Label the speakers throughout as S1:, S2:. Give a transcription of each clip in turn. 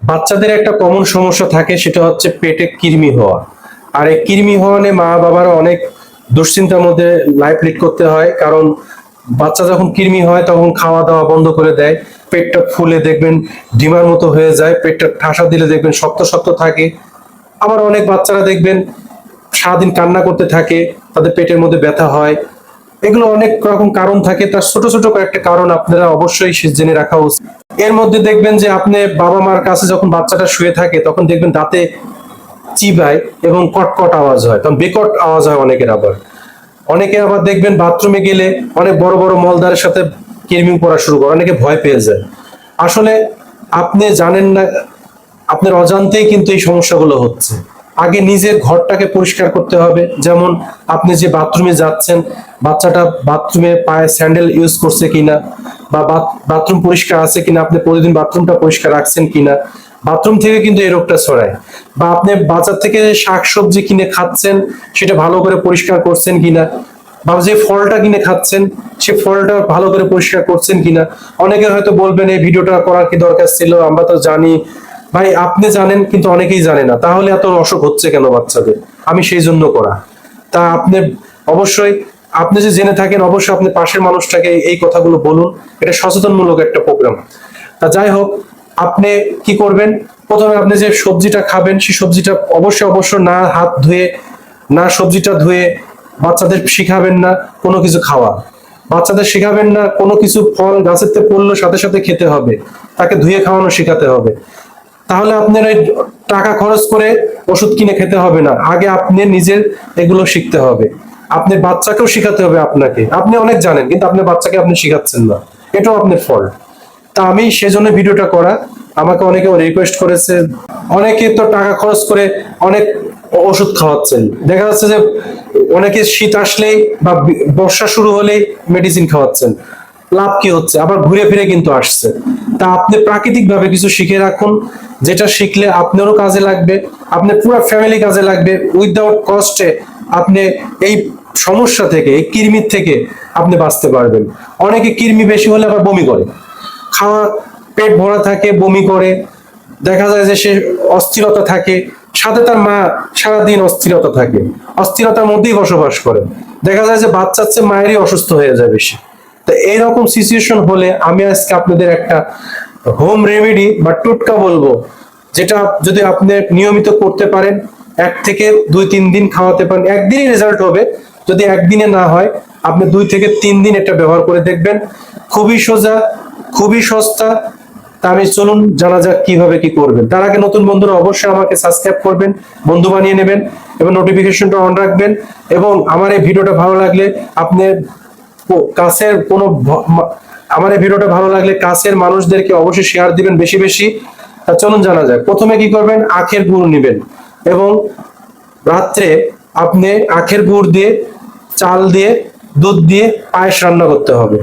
S1: বাচ্চাদের একটা কমন সমস্যা থাকে, সেটা হচ্ছে পেটে কৃমি হওয়া। আর এই কৃমি হওয়া নিয়ে মা বাবারা অনেক দুশ্চিন্তার মধ্যে লাইফ লিড করতে হয়। কারণ বাচ্চা যখন কৃমি হয় তখন খাওয়া দাওয়া বন্ধ করে দেয়, পেটটা ফুলে দেখবেন ডিমার মতো হয়ে যায়, পেটটা ঠাসা দিলে দেখবেন শক্ত শক্ত থাকে। আবার অনেক বাচ্চারা দেখবেন সারাদিন কান্না করতে থাকে, তাদের পেটের মধ্যে ব্যথা হয়। এগুলো অনেক রকম কারণ থাকে, তার ছোট ছোট কয়েকটা কারণ আপনারা অবশ্যই জেনে রাখা উচিত। এর মধ্যে দেখবেন যে আপনি বাবা মার কাছে যখন বাচ্চাটা শুয়ে থাকে তখন দেখবেন দাঁতে চিবায় এবং কটকট আওয়াজ হয়, তখন বেকট আওয়াজ হয় অনেকের। অনেকে আবার দেখবেন বাথরুমে গেলে অনেক বড় বড় মলদারের সাথে কৃমি পড়া শুরু করে, অনেকে ভয় পেয়ে যায়। আসলে আপনি জানেন না, আপনার অজান্তেই কিন্তু এই সমস্যাগুলো হচ্ছে। আগে নিজের ঘরটাকে পরিষ্কার করতে হবে। যেমন আপনি যে বাথরুমে যাচ্ছেন, বাচ্চাটা বাথরুমে পায়ে স্যান্ডেল ইউজ করছে কিনা, বা বাথরুম পরিষ্কার আছে কিনা, আপনি প্রতিদিন বাথরুমটা পরিষ্কার রাখছেন কিনা। বাথরুম থেকে কিন্তু এই রোগটা ছড়ায়। বা আপনি বাজার থেকে শাকসবজি কিনে খাচ্ছেন, সেটা ভালো করে পরিষ্কার করছেন কিনা, বা যে ফলটা কিনে খাচ্ছেন সে ফলটা ভালো করে পরিষ্কার করছেন কিনা। অনেকে হয়তো বলবেন এই ভিডিওটা করার কি দরকার ছিল, আমরা তো জানি। ভাই, আপনি জানেন কিন্তু অনেকেই জানে না, তাহলে এত অসুখ হচ্ছে কেন বাচ্চাদের? আমি সেই জন্য করা। তা আপনি অবশ্যই, আপনি যে জেনে থাকেন, অবশ্যই আপনি পাশের মানুষটাকে এই কথাগুলো বলুন। এটা সচেতনমূলক একটা প্রোগ্রাম। তা যাই হোক, আপনি কি করবেন, প্রথমে আপনি যে সবজিটা খাবেন সেই সবজিটা অবশ্যই না হাত ধুয়ে, না সবজিটা ধুয়ে বাচ্চাদের শিখাবেন না কোনো কিছু খাওয়া। বাচ্চাদের শিখাবেন না কোনো কিছু ফল গাছের থেকে পড়লো সাথে সাথে খেতে হবে, তাকে ধুয়ে খাওয়ানো শেখাতে হবে। তাহলে আপনার এই টাকা খরচ করে ওষুধ কিনে খেতে হবে না। আগে আপনি নিজের এগুলো শিখতে হবে, আপনি বাচ্চাকেও শিখাতে হবে। আপনাকে, আপনি অনেক জানেন কিন্তু আপনার বাচ্চাকে আপনি শিখাচ্ছেন না, এটাও আপনার ফল্ট। তা আমি সেজন্য ভিডিওটা করা। আমাকে অনেকে রিকোয়েস্ট করেছে, অনেকে তো টাকা খরচ করে অনেক ওষুধ খাওয়াচ্ছেন। দেখা যাচ্ছে যে অনেকে শীত আসলেই বা বর্ষা শুরু হলেই মেডিসিন খাওয়াচ্ছেন। লাভ কি হচ্ছে? আবার ঘুরে ফিরে কিন্তু আসছে। তা আপনি প্রাকৃতিক ভাবে কিছু শিখে রাখুন, যেটা শিখলে আপনারও কাজে লাগবে, আপনার পুরো ফ্যামিলি কাজে লাগবে। উইদাউট কস্টে আপনি এই সমস্যা থেকে, এই কৃমির থেকে আপনি বাঁচতে পারবেন। অনেকে কৃমি বেশি হলে আবার বমি করে, খাওয়া পেট ভরা থাকে বমি করে। দেখা যায় যে সে অস্থিরতা থাকে, সাথে তার মা সারাদিন অস্থিরতা থাকে, অস্থিরতার মধ্যেই বসবাস করে। দেখা যায় যে বাচ্চার চেয়ে মায়েরই অসুস্থ হয়ে যায় বেশি। তো এইরকম সিচুয়েশন হলে আমি আজকে আপনাদের একটা হোম রেমেডি বা টোটকা বলবো, যেটা যদি আপনি নিয়মিত করতে পারেন, 1 থেকে 2-3 দিন খাওয়াতে পারেন, একদিনই রেজাল্ট হবে। যদি একদিনে না হয়, আপনি 2 থেকে 3 দিন এটা ব্যবহার করে দেখবেন। খুবই সোজা, খুবই সস্তা। তা আমি চলুন জানা যাক কিভাবে কি করবেন। তার আগে নতুন বন্ধুরা অবশ্যই আমাকে সাবস্ক্রাইব করবেন, বন্ধু বানিয়ে নেবেন এবং নোটিফিকেশনটা অন রাখবেন। এবং আমার এই ভিডিওটা ভালো লাগলে আপনি কাছের কোনো আমার এই ভিডিওটা ভালো লাগলে কাছের মানুষদেরকে অবশ্যই শেয়ার দিবেন বেশি বেশি। তা চলুন জানা যায়। প্রথমে কি করবেন, আখের গুড় নেবেন এবং রাত্রে আপনি আখের গুড় দিয়ে, চাল দিয়ে, দুধ দিয়ে পায়েস রান্না করতে হবে।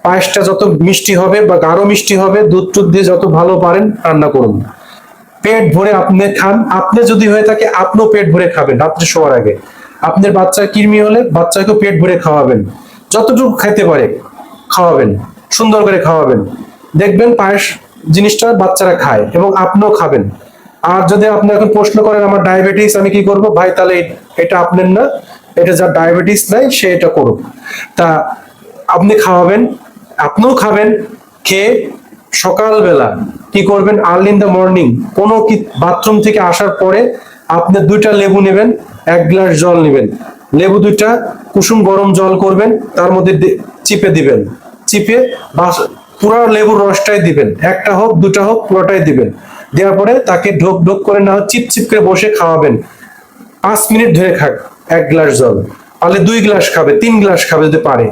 S1: পায়েসটা যত মিষ্টি হবে বা গাঢ় মিষ্টি হবে, দুধ টুধ দিয়ে যত ভালো পারেন রান্না করুন। পেট ভরে আপনি খান। আপনি যদি হয়ে থাকে আপনিও পেট ভরে খাবেন রাত্রে শোয়ার আগে। আপনার বাচ্চার কৃমি হলে বাচ্চাকেও পেট ভরে খাওয়াবেন, যতটুকু খাইতে পারে খাওয়াবেন, সুন্দর করে খাওয়াবেন। দেখবেন পায়েস জিনিসটা বাচ্চারা খায় এবং আপনিও খাবেন। আর যদি আপনি এখন প্রশ্ন করেন আমার ডায়াবেটিস, আমি কি করব? ভাই, তাহলে এটা আপনার না, এটা যার ডায়াবেটিস নাই সে এটা করুক। তা আপনি খাওয়াবেন, আপনিও খাবেন। খেয়ে সকালবেলা কি করবেন, আর্লি ইন দ্য মর্নিং, কোনো কি বাথরুম থেকে আসার পরে আপনি 2টা লেবু নেবেন, 1 গ্লাস জল নেবেন। লেবু 2টা কুসুম গরম জল করবেন, তার মধ্যে চিপে দিবেন। চিপে পুরো লেবুর রসটাই দিবেন, 1টা হোক 2টা হোক পুরোটাই দিবেন। দেওয়ার পরে তাকে ঢোক ঢোক করে না চিপ করে বসে খাওয়াবেন। 5 মিনিট ধরে খাক 1 গ্লাস জল। তাহলে 2 গ্লাস খাবে, 3 গ্লাস খাবে যদি পারে।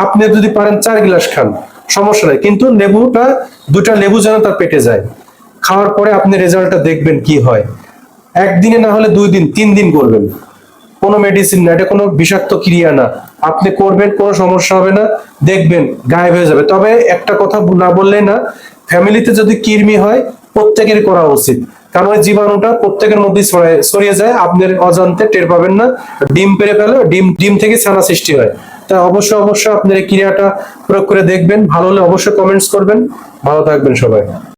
S1: আপনি যদি পারেন 4 গ্লাস খান, সমস্যা নাই, কিন্তু লেবুটা 2টা লেবু যেন তার পেটে যায়। খাওয়ার পরে আপনি রেজাল্টটা দেখবেন কি হয়। একদিনে না হলে 2 দিন 3 দিন করবেন, কোনো মেডিসিন না, এটা কোনো বিষাক্ত ক্রিয়া না। আপনি করবেন, কোনো সমস্যা হবে না, দেখবেন গায়েব হয়ে যাবে। তবে একটা কথা না বললে না, ফ্যামিলিতে যদি কৃমি হয় প্রত্যেকের করা উচিত, কারণ ওই জীবাণুটা প্রত্যেকের মধ্যেই ছড়িয়ে যায়, আপনার অজান্তে টের পাবেন না। ডিম পেড়ে ফেলে, ডিম ডিম থেকে ছানা সৃষ্টি হয়। তাই অবশ্যই আপনার এই ক্রিয়াটা প্রয়োগ করে দেখবেন। ভালো হলে অবশ্যই কমেন্টস করবেন। ভালো থাকবেন সবাই।